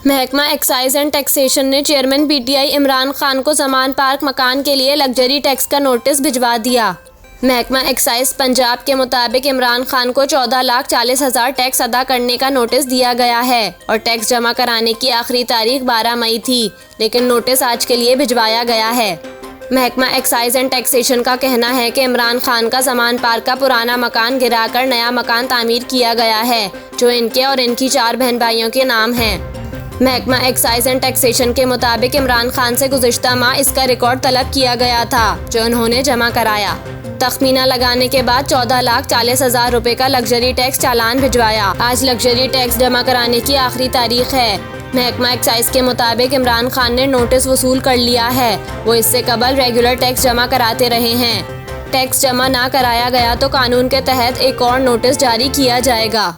महकमा excise and taxation ने chairman PTI Imran Khan को जमान पार्क मकान के लिए लग्जरी टैक्स का नोटिस भिजवा दिया। महकमा एक्साइज पंजाब के मुताबिक इमरान खान को 14,40,000 टैक्स अदा करने का नोटिस दिया गया है और टैक्स जमा कराने की आखिरी तारीख 12 मई थी, लेकिन नोटिस आज के लिए भिजवाया गया है। महकमा एक्साइज एंड टैक्सेशन का कहना है कि इमरान खान का जमान पार्क का पुराना मकान गिराकर नया मकान तामीर किया गया है, जो इनके और इनकी 4 बहन भाइयों के नाम है। महकमा एक्साइज एंड टैक्सेशन के मुताबिक इमरान खान से गुज़िश्ता माह इसका रिकॉर्ड तलब किया गया था, जो उन्होंने जमा कराया। तखमीना लगाने के बाद 14,40,000 रुपए का लग्जरी टैक्स चालान भिजवाया। आज लग्जरी टैक्स जमा कराने की आखिरी तारीख है। महकमा एक्साइज के मुताबिक इमरान खान ने नोटिस वसूल कर लिया है। वो इससे कबल रेगुलर टैक्स जमा कराते रहे हैं। टैक्स जमा ना कराया गया तो कानून के तहत एक और नोटिस जारी किया जाएगा।